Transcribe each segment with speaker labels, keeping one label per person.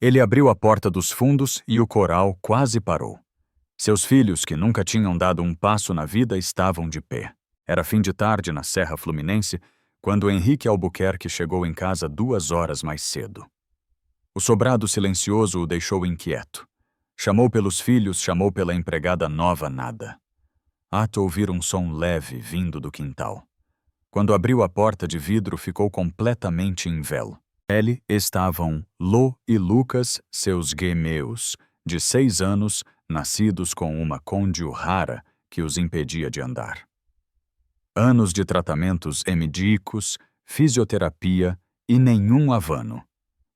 Speaker 1: Ele abriu a porta dos fundos e o coral quase parou. Seus filhos, que nunca tinham dado um passo na vida, estavam de pé. Era fim de tarde na Serra Fluminense, quando Henrique Albuquerque chegou em casa 2 horas mais cedo. O sobrado silencioso o deixou inquieto. Chamou pelos filhos, chamou pela empregada nova nada. Ato ouvir um som leve vindo do quintal. Quando abriu a porta de vidro, ficou completamente em velo. Nele estavam Lô e Lucas, seus gêmeos, de 6 anos, nascidos com uma côndil rara que os impedia de andar. Anos de tratamentos hemidíacos, fisioterapia e nenhum havano.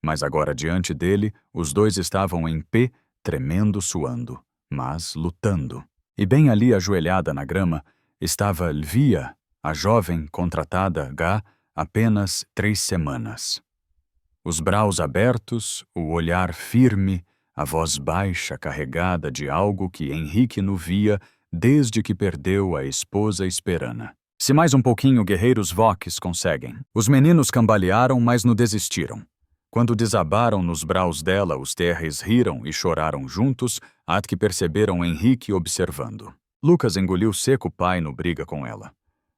Speaker 1: Mas agora diante dele, os dois estavam em pé, tremendo, suando, mas lutando. E bem ali, ajoelhada na grama, estava Lvia, a jovem contratada há apenas 3 semanas. Os braços abertos, o olhar firme, a voz baixa carregada de algo que Henrique não via desde que perdeu a esposa Esperana. Se mais um pouquinho, guerreiros Vox conseguem. Os meninos cambalearam, mas não desistiram. Quando desabaram nos braços dela, os terres riram e choraram juntos, até que perceberam Henrique observando. Lucas engoliu seco o pai no briga com ela.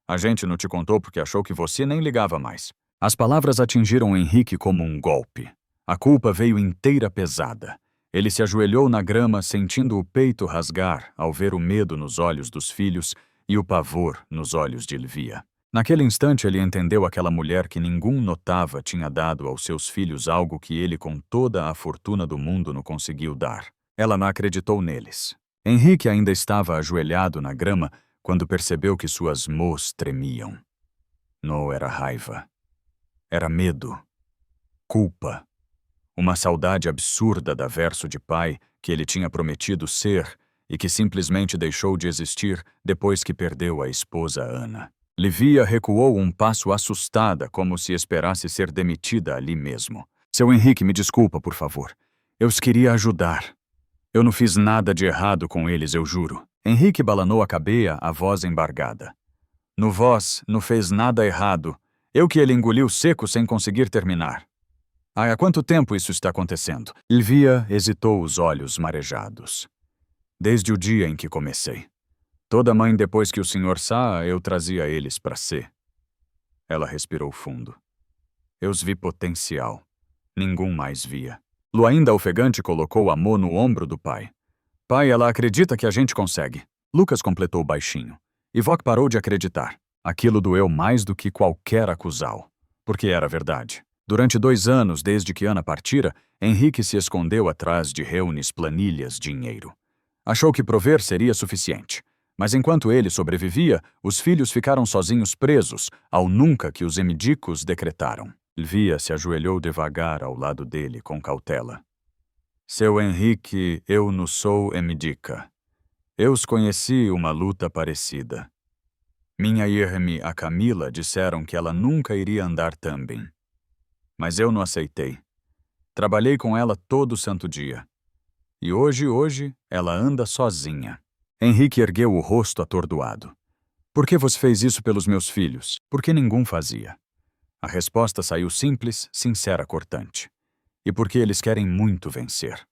Speaker 1: A gente não te contou porque achou que você nem ligava mais. As palavras atingiram Henrique como um golpe. A culpa veio inteira pesada. Ele se ajoelhou na grama, sentindo o peito rasgar ao ver o medo nos olhos dos filhos e o pavor nos olhos de Lvia. Naquele instante ele entendeu aquela mulher que ninguém notava tinha dado aos seus filhos algo que ele com toda a fortuna do mundo não conseguiu dar. Ela não acreditou neles. Henrique ainda estava ajoelhado na grama quando percebeu que suas mãos tremiam. Não era raiva. Era medo. Culpa. Uma saudade absurda da verso de pai que ele tinha prometido ser e que simplesmente deixou de existir depois que perdeu a esposa Ana. Lvia recuou um passo assustada, como se esperasse ser demitida ali mesmo. Seu Henrique, me desculpa, por favor. Eu os queria ajudar. Eu não fiz nada de errado com eles, eu juro. Henrique balanou a cabeça, a voz embargada. No vós não fez nada errado. Eu que ele engoliu seco sem conseguir terminar. Há quanto tempo isso está acontecendo? Lvia hesitou, os olhos marejados. Desde o dia em que comecei. Toda mãe, depois que o senhor sa, eu trazia eles para ser. Ela respirou fundo. Eu os vi potencial. Ninguém mais via. Lu, ainda ofegante, colocou a mão no ombro do pai. Pai, ela acredita que a gente consegue. Lucas completou baixinho. E Voc parou de acreditar. Aquilo doeu mais do que qualquer acusal. Porque era verdade. Durante 2 anos, desde que Ana partira, Henrique se escondeu atrás de reúnes, planilhas, dinheiro. Achou que prover seria suficiente. Mas enquanto ele sobrevivia, os filhos ficaram sozinhos presos ao nunca que os hemidicos decretaram. Lvia se ajoelhou devagar ao lado dele com cautela. Seu Henrique, eu não sou hemidica. Eu os conheci uma luta parecida. Minha irmã, a Camila, disseram que ela nunca iria andar tão bem. Mas eu não aceitei. Trabalhei com ela todo santo dia. E hoje, ela anda sozinha. Henrique ergueu o rosto atordoado. Por que você fez isso pelos meus filhos? Porque ninguém fazia. A resposta saiu simples, sincera, cortante. E porque eles querem muito vencer.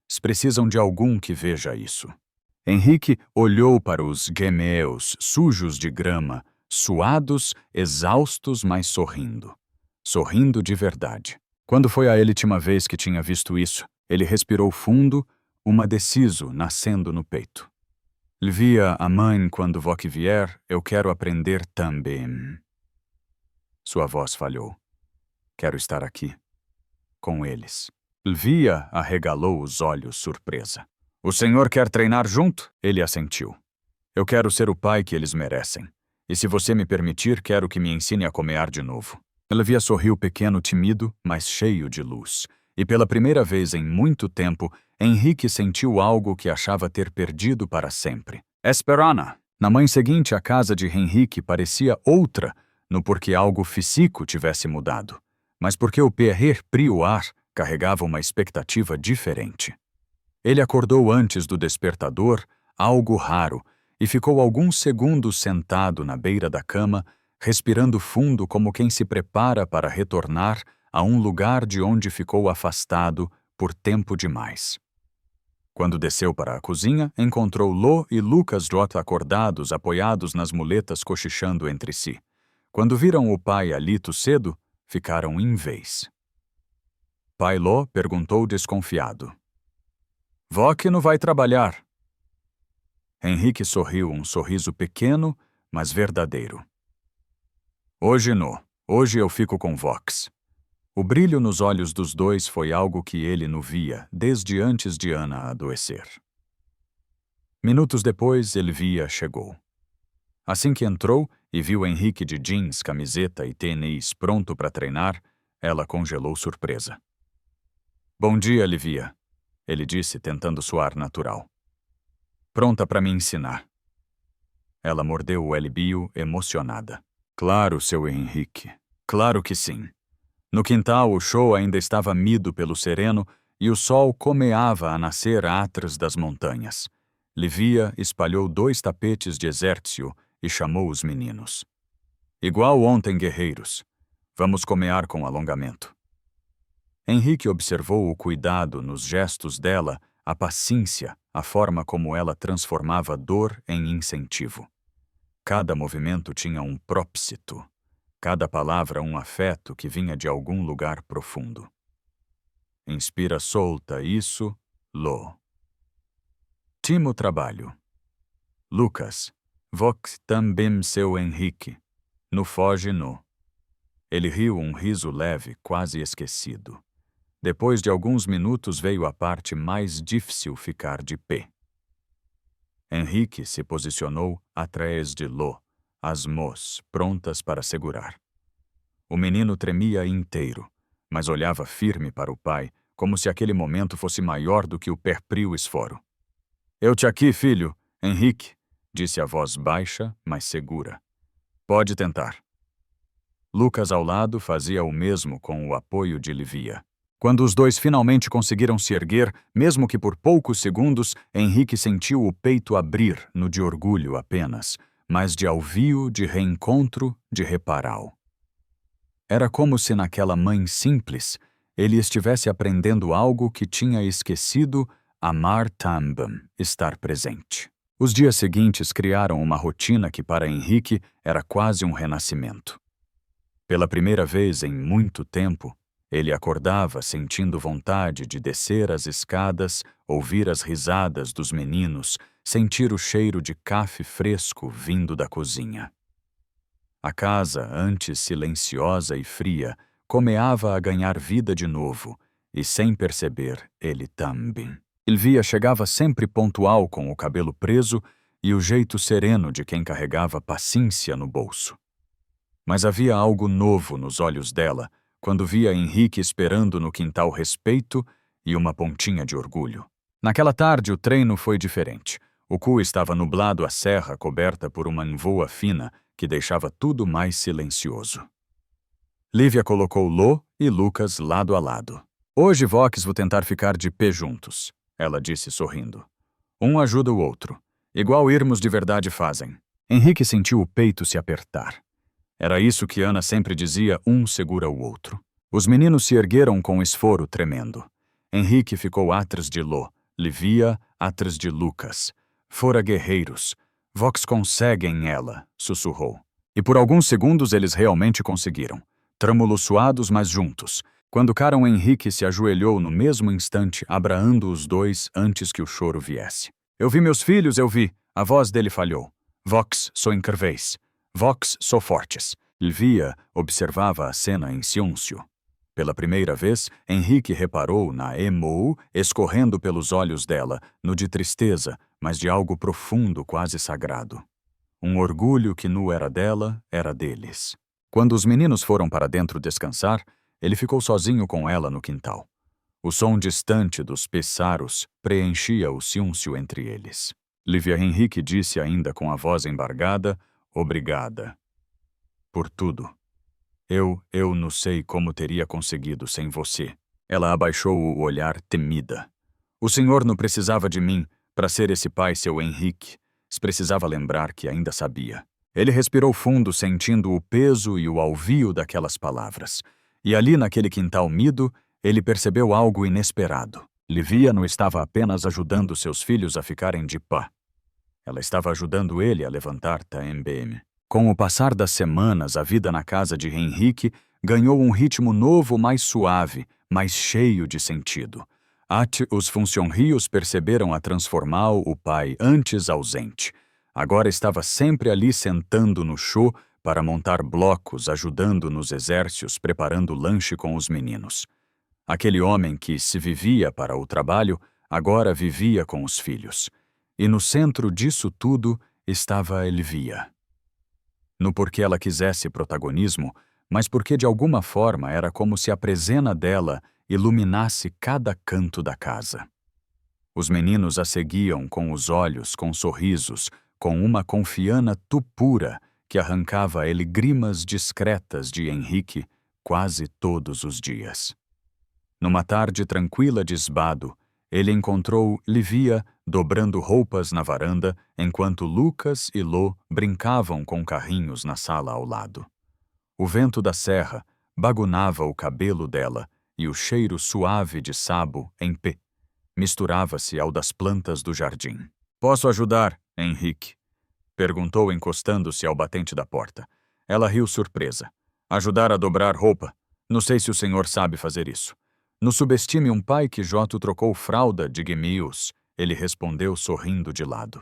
Speaker 1: Eles precisam de algum que veja isso. Henrique olhou para os gêmeos sujos de grama, suados, exaustos, mas sorrindo. Sorrindo de verdade. Quando foi a última vez que tinha visto isso, ele respirou fundo, uma deciso nascendo no peito. Lvia, a mãe, quando Voc vier, eu quero aprender também. Sua voz falhou. Quero estar aqui, com eles. Lvia arregalou os olhos, surpresa. O senhor quer treinar junto? Ele assentiu. Eu quero ser o pai que eles merecem. E se você me permitir, quero que me ensine a comear de novo. Lvia sorriu pequeno, tímido, mas cheio de luz. E pela primeira vez em muito tempo, Henrique sentiu algo que achava ter perdido para sempre. Esperana! Na manhã seguinte, a casa de Henrique parecia outra, não porque algo físico tivesse mudado, mas porque o perrer prioar carregava uma expectativa diferente. Ele acordou antes do despertador, algo raro, e ficou alguns segundos sentado na beira da cama, respirando fundo como quem se prepara para retornar a um lugar de onde ficou afastado por tempo demais. Quando desceu para a cozinha, encontrou Lo e Lucas J acordados, apoiados nas muletas, cochichando entre si. Quando viram o pai alito cedo, ficaram em vez. Pai Lo perguntou desconfiado: "Vó que não vai trabalhar?" Henrique sorriu um sorriso pequeno, mas verdadeiro. "Hoje não. Hoje eu fico com Vox." O brilho nos olhos dos dois foi algo que ele não via desde antes de Ana adoecer. Minutos depois, Elvia chegou. Assim que entrou e viu Henrique de jeans, camiseta e tênis pronto para treinar, ela congelou surpresa. "Bom dia, Elvia," ele disse, tentando soar natural. "Pronta para me ensinar." Ela mordeu o elbio, emocionada. "Claro, seu Henrique. Claro que sim." No quintal, o show ainda estava mido pelo sereno e o sol comeava a nascer atrás das montanhas. Livia espalhou 2 tapetes de exército e chamou os meninos. "Igual ontem, guerreiros. Vamos comear com alongamento." Henrique observou o cuidado nos gestos dela, a paciência, a forma como ela transformava dor em incentivo. Cada movimento tinha um propósito. Cada palavra um afeto que vinha de algum lugar profundo. Inspira solta isso, Lo. Timo trabalho. Lucas, vox também seu Henrique. No foge no. Ele riu um riso leve, quase esquecido. Depois de alguns minutos veio a parte mais difícil, ficar de pé. Henrique se posicionou atrás de Lo, as mãos prontas para segurar. O menino tremia inteiro, mas olhava firme para o pai, como se aquele momento fosse maior do que o perprio esforo. "Eu te aqui, filho, Henrique," disse a voz baixa, mas segura. "Pode tentar." Lucas ao lado fazia o mesmo com o apoio de Livia. Quando os dois finalmente conseguiram se erguer, mesmo que por poucos segundos, Henrique sentiu o peito abrir, no de orgulho apenas, mas de alvio, de reencontro, de reparal. Era como se naquela mãe simples, ele estivesse aprendendo algo que tinha esquecido: amar também, estar presente. Os dias seguintes criaram uma rotina que para Henrique era quase um renascimento. Pela primeira vez em muito tempo, ele acordava sentindo vontade de descer as escadas, ouvir as risadas dos meninos, sentir o cheiro de café fresco vindo da cozinha. A casa, antes silenciosa e fria, comeava a ganhar vida de novo, e sem perceber, ele também. Elvia chegava sempre pontual com o cabelo preso e o jeito sereno de quem carregava paciência no bolso. Mas havia algo novo nos olhos dela quando via Henrique esperando no quintal respeito e uma pontinha de orgulho. Naquela tarde o treino foi diferente. O cu estava nublado, a serra coberta por uma névoa fina que deixava tudo mais silencioso. Lívia colocou Lo e Lucas lado a lado. "Hoje, Vox, vou tentar ficar de pé juntos," ela disse sorrindo. "Um ajuda o outro, igual irmos de verdade fazem." Henrique sentiu o peito se apertar. Era isso que Ana sempre dizia: um segura o outro. Os meninos se ergueram com esforo tremendo. Henrique ficou atrás de Lo, Livia atrás de Lucas. "Fora guerreiros. Vox conseguem ela", sussurrou. E por alguns segundos eles realmente conseguiram. Trâmulos suados, mas juntos. Quando Caron Henrique se ajoelhou no mesmo instante, abraando os dois antes que o choro viesse. "Eu vi meus filhos, eu vi." A voz dele falhou. "Vox, sou incríveis. Vox, sou fortes." Livia observava a cena em silêncio. Pela primeira vez, Henrique reparou na emo escorrendo pelos olhos dela, no de tristeza, mas de algo profundo, quase sagrado. Um orgulho que não era dela, era deles. Quando os meninos foram para dentro descansar, ele ficou sozinho com ela no quintal. O som distante dos pássaros preenchia o silêncio entre eles. Livia Henrique disse ainda com a voz embargada: "Obrigada. Por tudo. Eu não sei como teria conseguido sem você." Ela abaixou o olhar temida. "O senhor não precisava de mim para ser esse pai, seu Henrique." Precisava lembrar que ainda sabia. Ele respirou fundo, sentindo o peso e o alvio daquelas palavras. E ali naquele quintal mido, ele percebeu algo inesperado. Livia não estava apenas ajudando seus filhos a ficarem de pé. Ela estava ajudando ele a levantar também. Com o passar das semanas, a vida na casa de Henrique ganhou um ritmo novo, mais suave, mais cheio de sentido. Os funcionários perceberam a transformar o pai antes ausente. Agora estava sempre ali sentando no chão para montar blocos, ajudando nos exércitos, preparando lanche com os meninos. Aquele homem que se vivia para o trabalho, agora vivia com os filhos. E no centro disso tudo estava Elvia. Não porque ela quisesse protagonismo, mas porque de alguma forma era como se a presença dela iluminasse cada canto da casa. Os meninos a seguiam com os olhos, com sorrisos, com uma confiança pura que arrancava lágrimas discretas de Henrique quase todos os dias. Numa tarde tranquila de Esbado, ele encontrou Livia dobrando roupas na varanda enquanto Lucas e Lô brincavam com carrinhos na sala ao lado. O vento da serra bagunava o cabelo dela e o cheiro suave de sabo em pé misturava-se ao das plantas do jardim. "Posso ajudar, Henrique?" perguntou encostando-se ao batente da porta. Ela riu surpresa. "Ajudar a dobrar roupa? Não sei se o senhor sabe fazer isso." "Não subestime um pai que Joto trocou fralda de Gemius", ele respondeu sorrindo de lado.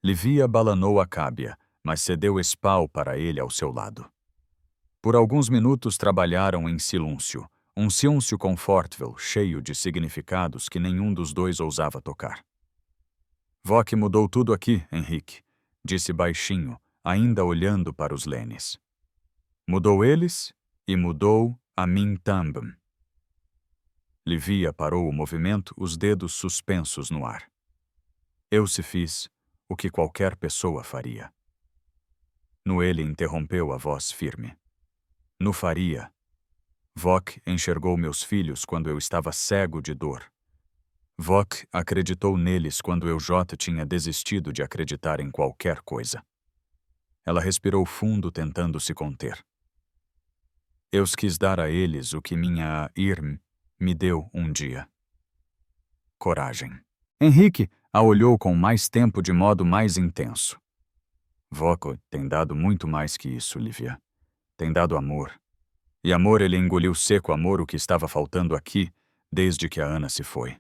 Speaker 1: Livia balanou a cábia, mas cedeu espal para ele ao seu lado. Por alguns minutos trabalharam em silêncio, um silêncio confortável, cheio de significados que nenhum dos dois ousava tocar. "Vó que mudou tudo aqui, Henrique", disse baixinho, ainda olhando para os Lenes. "Mudou eles e mudou a mim também." Livia parou o movimento, os dedos suspensos no ar. "Eu se fiz o que qualquer pessoa faria." No ele interrompeu a voz firme. "No faria. Vok enxergou meus filhos quando eu estava cego de dor. Vok acreditou neles quando eu tinha desistido de acreditar em qualquer coisa." Ela respirou fundo, tentando se conter. "Eu quis dar a eles o que minha irmã me deu um dia. Coragem." Henrique a olhou com mais tempo de modo mais intenso. "Vok tem dado muito mais que isso, Livia. Tem dado amor. E amor ele engoliu seco amor o que estava faltando aqui desde que a Ana se foi."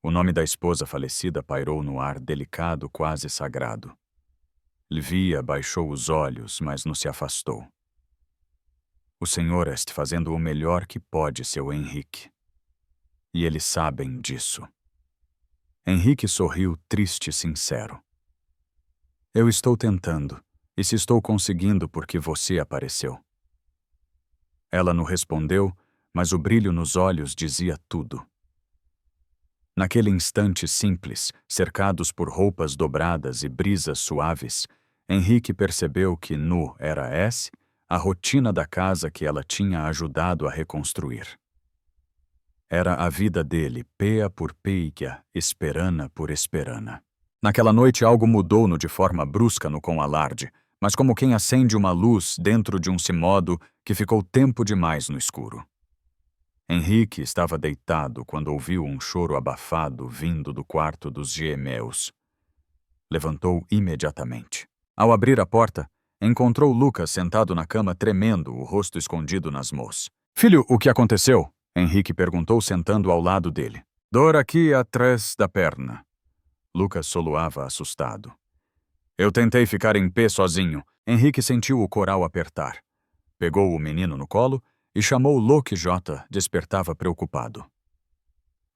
Speaker 1: O nome da esposa falecida pairou no ar delicado, quase sagrado. Livia baixou os olhos, mas não se afastou. "O senhor está fazendo o melhor que pode, seu Henrique. E eles sabem disso." Henrique sorriu triste e sincero. "Eu estou tentando, e se estou conseguindo porque você apareceu." Ela não respondeu, mas o brilho nos olhos dizia tudo. Naquele instante simples, cercados por roupas dobradas e brisas suaves, Henrique percebeu que nu era essa a rotina da casa que ela tinha ajudado a reconstruir. Era a vida dele, peia por peia, esperana por esperana. Naquela noite algo mudou-no de forma brusca no com alarde, mas como quem acende uma luz dentro de um cimodo que ficou tempo demais no escuro. Henrique estava deitado quando ouviu um choro abafado vindo do quarto dos gemeus. Levantou imediatamente. Ao abrir a porta, encontrou Lucas sentado na cama tremendo, o rosto escondido nas mãos. "Filho, o que aconteceu?" Henrique perguntou sentando ao lado dele. "Dor aqui atrás da perna." Lucas soluava assustado. "Eu tentei ficar em pé sozinho." Henrique sentiu o coral apertar. Pegou o menino no colo e chamou Lô que despertava preocupado.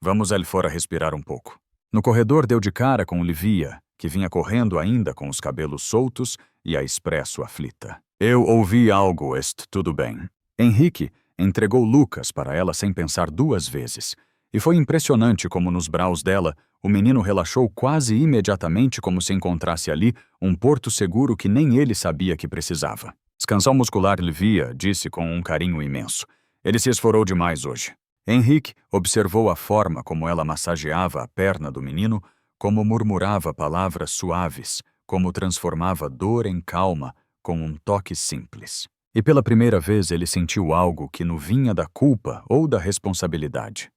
Speaker 1: "Vamos ali fora respirar um pouco." No corredor deu de cara com Livia, que vinha correndo ainda com os cabelos soltos e a expresso aflita. "Eu ouvi algo, tudo bem." Henrique entregou Lucas para ela sem pensar duas vezes, e foi impressionante como nos braus dela o menino relaxou quase imediatamente, como se encontrasse ali um porto seguro que nem ele sabia que precisava. "Descansar muscular, Livia", disse com um carinho imenso. "Ele se esforou demais hoje." Henrique observou a forma como ela massageava a perna do menino, como murmurava palavras suaves, como transformava dor em calma com um toque simples. E pela primeira vez ele sentiu algo que não vinha da culpa ou da responsabilidade.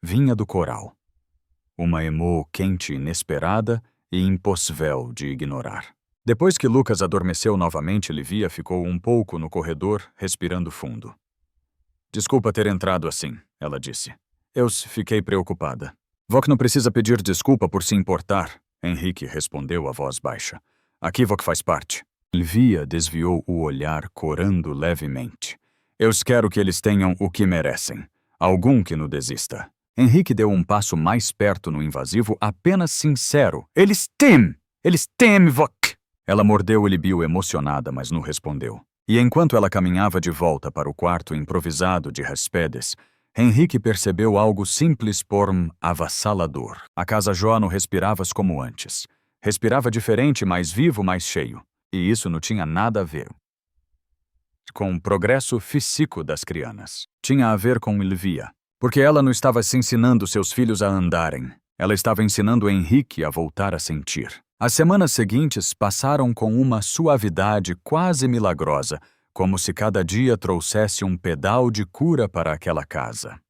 Speaker 1: Vinha do coral. Uma emo quente inesperada e impossível de ignorar. Depois que Lucas adormeceu novamente, Livia ficou um pouco no corredor, respirando fundo. Desculpa ter entrado assim, ela disse. Eu fiquei preocupada. Vok não precisa pedir desculpa por se importar, Henrique respondeu a voz baixa. Aqui Vok faz parte. Livia desviou o olhar, corando levemente. Eu quero que eles tenham o que merecem. Algum que não desista. Henrique deu um passo mais perto no invasivo, apenas sincero. Eles temem, Vok! Ela mordeu o Libiu emocionada, mas não respondeu. E enquanto ela caminhava de volta para o quarto improvisado de Hespedes, Henrique percebeu algo simples, porém avassalador. A casa Jó não respirava como antes. Respirava diferente, mais vivo, mais cheio. E isso não tinha nada a ver com o progresso físico das crianças. Tinha a ver com Livia. Porque ela não estava se ensinando seus filhos a andarem. Ela estava ensinando Henrique a voltar a sentir. As semanas seguintes passaram com uma suavidade quase milagrosa, como se cada dia trouxesse um pedal de cura para aquela casa.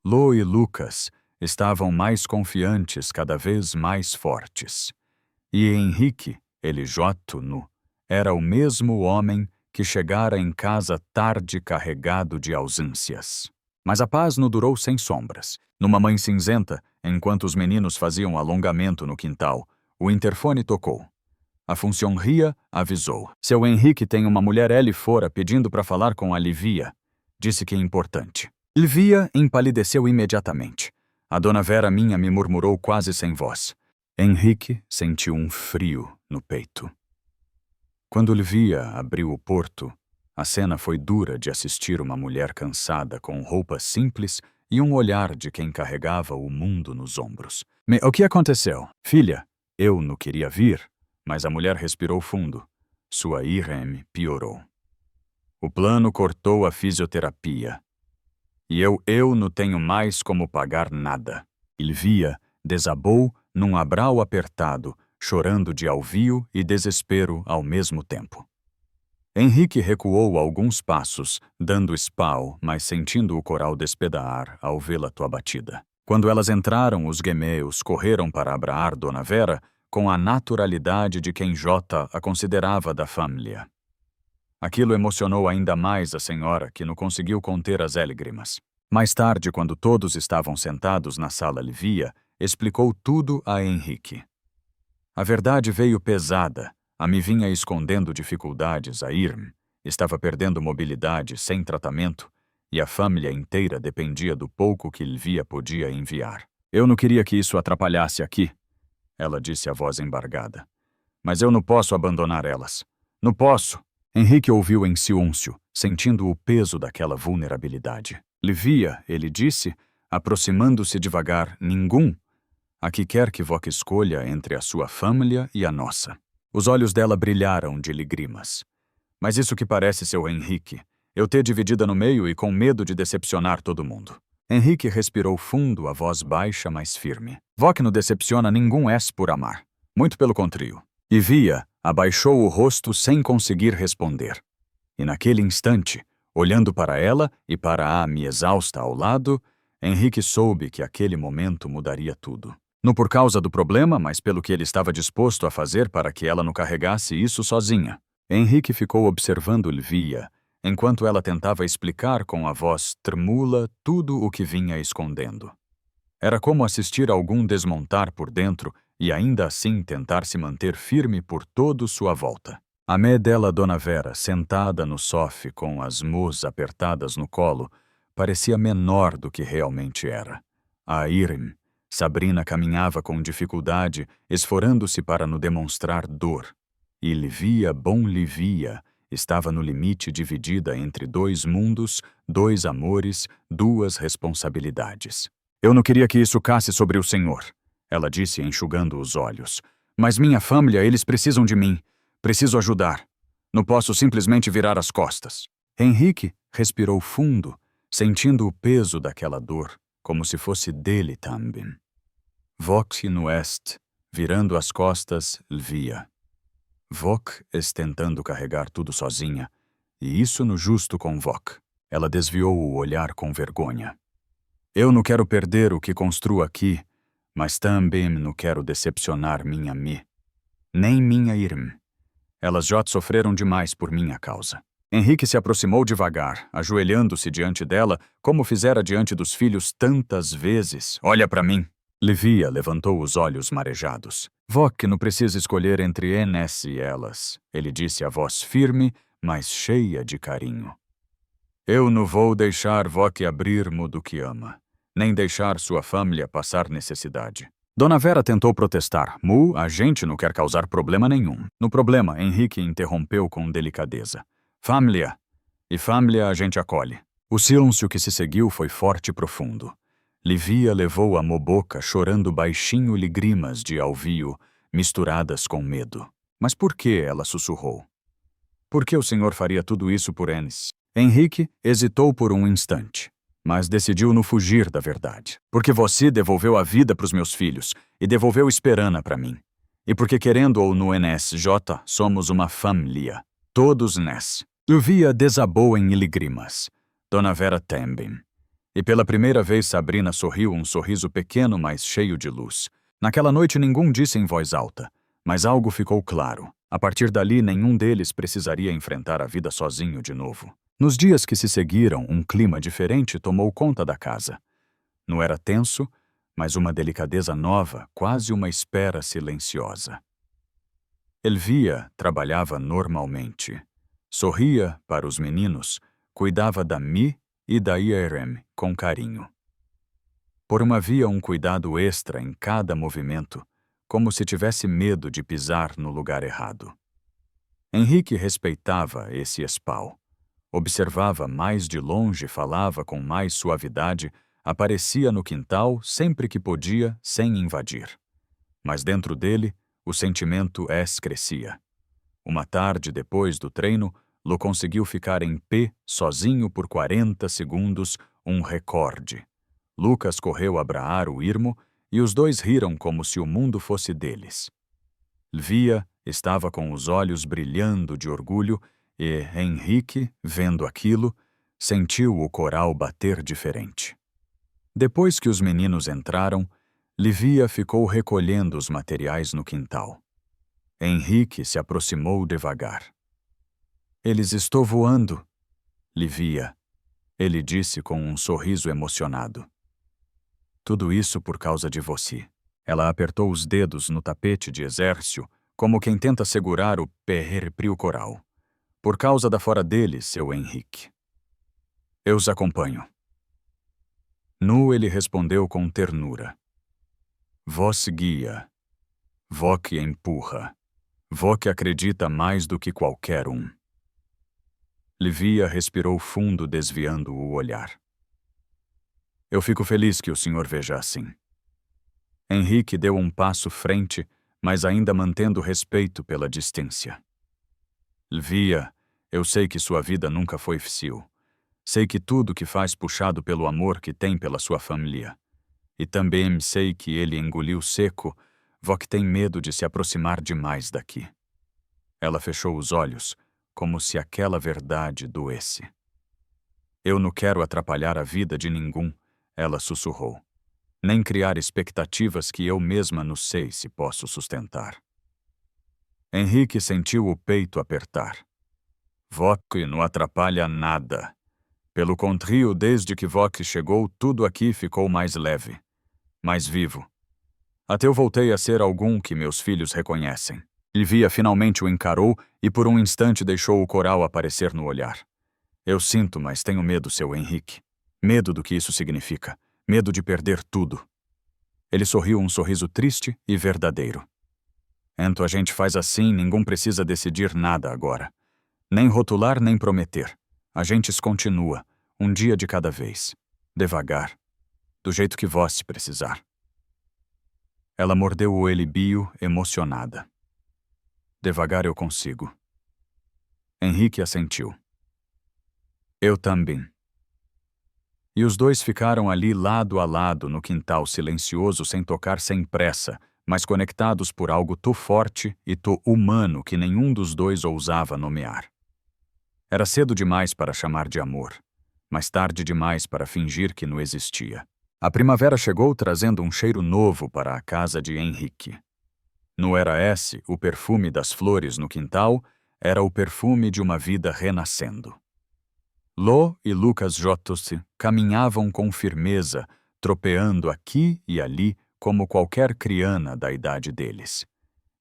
Speaker 1: Lô e Lucas estavam mais confiantes, cada vez mais fortes. E Henrique, ele Joto, era o mesmo homem que chegara em casa tarde carregado de ausências. Mas a paz não durou sem sombras. Numa manhã cinzenta, enquanto os meninos faziam alongamento no quintal, o interfone tocou. A funcionária avisou. Seu Henrique tem uma mulher ali fora pedindo para falar com a Livia. Disse que é importante. Livia empalideceu imediatamente. A dona Vera minha me murmurou quase sem voz. Henrique sentiu um frio no peito. Quando Livia abriu o porto, a cena foi dura de assistir uma mulher cansada com roupas simples e um olhar de quem carregava o mundo nos ombros. O que aconteceu? Filha, eu não queria vir, mas a mulher respirou fundo. Sua IRM piorou. O plano cortou a fisioterapia. E eu não tenho mais como pagar nada. Livia desabou num abrau apertado, chorando de alvio e desespero ao mesmo tempo. Henrique recuou alguns passos, dando espau, mas sentindo o coral despedaçar ao vê-la tua batida. Quando elas entraram, os guemeus correram para abraar Dona Vera com a naturalidade de quem Jota a considerava da família. Aquilo emocionou ainda mais a senhora, que não conseguiu conter as lágrimas. Mais tarde, quando todos estavam sentados na sala Livia, explicou tudo a Henrique. A verdade veio pesada. A me vinha escondendo dificuldades, a Irm estava perdendo mobilidade sem tratamento e a família inteira dependia do pouco que Livia podia enviar. Eu não queria que isso atrapalhasse aqui, ela disse a voz embargada. Mas eu não posso abandonar elas. Não posso. Henrique ouviu em silêncio, sentindo o peso daquela vulnerabilidade. Livia, ele disse, aproximando-se devagar, ninguém. A que quer que Vok escolha entre a sua família e a nossa. Os olhos dela brilharam de lágrimas. Mas isso que parece seu Henrique. Eu ter dividida no meio e com medo de decepcionar todo mundo. Henrique respirou fundo, a voz baixa, mas firme. Vok não decepciona ninguém por amar. Muito pelo contrário. E Via abaixou o rosto sem conseguir responder. E naquele instante, olhando para ela e para a me exausta ao lado, Henrique soube que aquele momento mudaria tudo. Não por causa do problema, mas pelo que ele estava disposto a fazer para que ela não carregasse isso sozinha. Henrique ficou observando Livia, enquanto ela tentava explicar com a voz tremula tudo o que vinha escondendo. Era como assistir algum desmontar por dentro e ainda assim tentar se manter firme por toda sua volta. A mãe dela, Dona Vera, sentada no sofá com as mãos apertadas no colo, parecia menor do que realmente era. A Irm, Sabrina caminhava com dificuldade, esforando-se para não demonstrar dor. E Livia, bom Livia, estava no limite dividida entre dois mundos, dois amores, duas responsabilidades. Eu não queria que isso casse sobre o Senhor, ela disse enxugando os olhos. Mas minha família, eles precisam de mim. Preciso ajudar. Não posso simplesmente virar as costas. Henrique respirou fundo, sentindo o peso daquela dor, como se fosse dele também. Vok no est, virando as costas, Livia. Vok tentando carregar tudo sozinha, e isso no justo com Vok. Ela desviou o olhar com vergonha. Eu não quero perder o que construo aqui, mas também não quero decepcionar minha Mi, nem minha irmã. Elas já sofreram demais por minha causa. Henrique se aproximou devagar, ajoelhando-se diante dela, como fizera diante dos filhos tantas vezes. Olha para mim. Livia levantou os olhos marejados. Vok não precisa escolher entre Enes e elas, ele disse a voz firme, mas cheia de carinho. Eu não vou deixar Vok abrir-mo do que ama, nem deixar sua família passar necessidade. Dona Vera tentou protestar. Mu, a gente não quer causar problema nenhum. No problema, Henrique interrompeu com delicadeza. Família. E família a gente acolhe. O silêncio que se seguiu foi forte e profundo. Livia levou a moboca chorando baixinho lágrimas de alvio, misturadas com medo. Mas por que ela sussurrou? Por que o senhor faria tudo isso por Enes? Henrique hesitou por um instante, mas decidiu não fugir da verdade. Porque você devolveu a vida para os meus filhos e devolveu esperança para mim. E porque querendo ou no NSJ, somos uma família. Todos nós. Livia desabou em lágrimas. Dona Vera também. E pela primeira vez Sabrina sorriu um sorriso pequeno, mas cheio de luz. Naquela noite ninguém disse em voz alta, mas algo ficou claro. A partir dali, nenhum deles precisaria enfrentar a vida sozinho de novo. Nos dias que se seguiram, um clima diferente tomou conta da casa. Não era tenso, mas uma delicadeza nova, quase uma espera silenciosa. Elvia trabalhava normalmente. Sorria para os meninos, cuidava da Mi e da Irem com carinho. Porém havia um cuidado extra em cada movimento, como se tivesse medo de pisar no lugar errado. Henrique respeitava esse espal. Observava mais de longe, falava com mais suavidade, aparecia no quintal sempre que podia, sem invadir. Mas dentro dele, o sentimento crescia. Uma tarde depois do treino, Lu conseguiu ficar em pé, sozinho por 40 segundos, um recorde. Lucas correu abraar o irmo e os dois riram como se o mundo fosse deles. Livia estava com os olhos brilhando de orgulho e Henrique, vendo aquilo, sentiu o coral bater diferente. Depois que os meninos entraram, Livia ficou recolhendo os materiais no quintal. Henrique se aproximou devagar. Eles estão voando, Livia, ele disse com um sorriso emocionado. Tudo isso por causa de você. Ela apertou os dedos no tapete de exército, como quem tenta segurar o prio coral. Por causa da fora dele, seu Henrique. Eu os acompanho. Nu ele respondeu com ternura. Vós guia. Vó que empurra. Vó que acredita mais do que qualquer um. Livia respirou fundo, desviando o olhar. Eu fico feliz que o senhor veja assim. Henrique deu um passo frente, mas ainda mantendo respeito pela distância. Livia, eu sei que sua vida nunca foi fácil. Sei que tudo que faz puxado pelo amor que tem pela sua família. E também sei que ele engoliu seco, vó que tem medo de se aproximar demais daqui. Ela fechou os olhos, como se aquela verdade doesse. Eu não quero atrapalhar a vida de ninguém, ela sussurrou. Nem criar expectativas que eu mesma não sei se posso sustentar. Henrique sentiu o peito apertar. Vok não atrapalha nada. Pelo contrário, desde que Vok chegou, tudo aqui ficou mais leve, mais vivo. Até eu voltei a ser algum que meus filhos reconhecem. Livia finalmente o encarou e por um instante deixou o coral aparecer no olhar. Eu sinto, mas tenho medo, seu Henrique. Medo do que isso significa. Medo de perder tudo. Ele sorriu um sorriso triste e verdadeiro. Então a gente faz assim, ninguém precisa decidir nada agora. Nem rotular, nem prometer. A gente continua, um dia de cada vez. Devagar. Do jeito que vós precisar. Ela mordeu o elibio, emocionada. Devagar eu consigo. Henrique assentiu. Eu também. E os dois ficaram ali lado a lado no quintal silencioso sem tocar sem pressa, mas conectados por algo tão forte e tão humano que nenhum dos dois ousava nomear. Era cedo demais para chamar de amor, mas tarde demais para fingir que não existia. A primavera chegou trazendo um cheiro novo para a casa de Henrique. Não era esse o perfume das flores no quintal, era o perfume de uma vida renascendo. Lô e Lucas Jotosse caminhavam com firmeza, tropeando aqui e ali como qualquer criança da idade deles.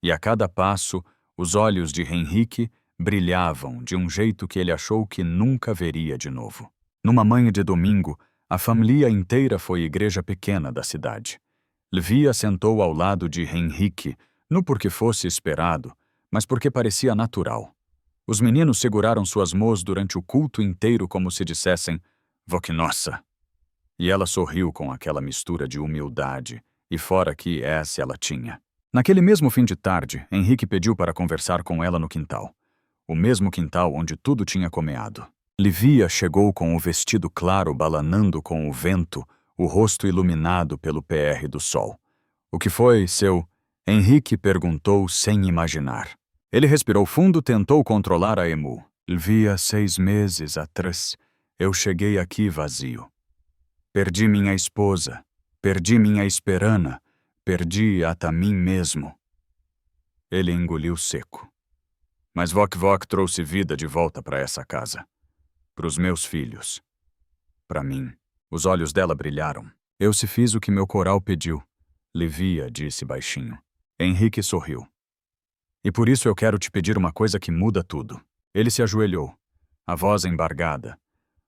Speaker 1: E a cada passo, os olhos de Henrique brilhavam de um jeito que ele achou que nunca veria de novo. Numa manhã de domingo, a família inteira foi à igreja pequena da cidade. Livia sentou ao lado de Henrique, não porque fosse esperado, mas porque parecia natural. Os meninos seguraram suas mãos durante o culto inteiro como se dissessem, "Voque nossa!" E ela sorriu com aquela mistura de humildade, e fora que essa ela tinha. Naquele mesmo fim de tarde, Henrique pediu para conversar com ela no quintal. O mesmo quintal onde tudo tinha comeado. Livia chegou com o vestido claro balanando com o vento, o rosto iluminado pelo PR do sol. "O que foi, seu?" Henrique perguntou sem imaginar. Ele respirou fundo, tentou controlar a emu. "Livia, 6 meses atrás, eu cheguei aqui vazio. Perdi minha esposa, perdi minha esperana, perdi até mim mesmo." Ele engoliu seco. "Mas Vok trouxe vida de volta para essa casa. Para os meus filhos. Para mim." Os olhos dela brilharam. "Eu se fiz o que meu coral pediu," Livia disse baixinho. Henrique sorriu. "E por isso eu quero te pedir uma coisa que muda tudo." Ele se ajoelhou, a voz embargada.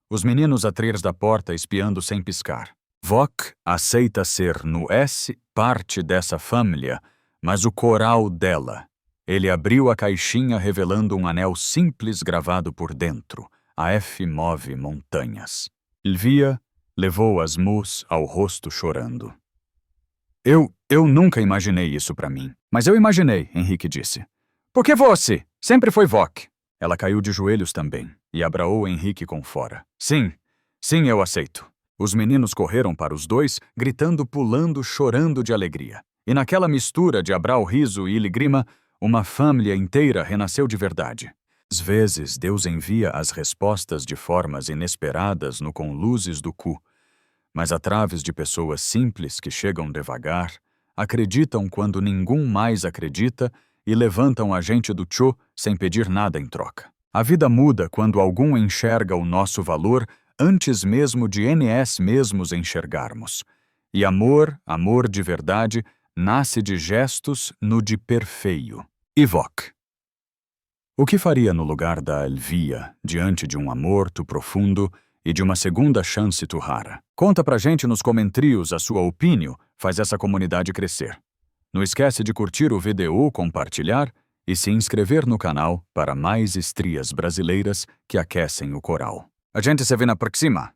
Speaker 1: Os meninos atrás da porta espiando sem piscar. "Vok aceita ser no S parte dessa família, mas o coral dela." Ele abriu a caixinha revelando um anel simples gravado por dentro. A F move montanhas. Livia levou as mãos ao rosto chorando. Eu nunca imaginei isso para mim." "Mas eu imaginei," Henrique disse. "Porque você sempre foi Vok." Ela caiu de joelhos também e abraou Henrique com fora. Sim, eu aceito." Os meninos correram para os dois, gritando, pulando, chorando de alegria. E naquela mistura de abrar o riso e lágrima, uma família inteira renasceu de verdade. Às vezes, Deus envia as respostas de formas inesperadas no com luzes do cu, mas através de pessoas simples que chegam devagar, acreditam quando ninguém mais acredita e levantam a gente do tchô sem pedir nada em troca. A vida muda quando algum enxerga o nosso valor antes mesmo de nós mesmos enxergarmos. E amor de verdade, nasce de gestos no de perfeio. E Vok. O que faria no lugar da Elvia, diante de um amor tu profundo e de uma segunda chance tu rara? Conta pra gente nos comentários a sua opinião, faz essa comunidade crescer. Não esquece de curtir o vídeo, compartilhar e se inscrever no canal para mais estrias brasileiras que aquecem o coral. A gente se vê na próxima!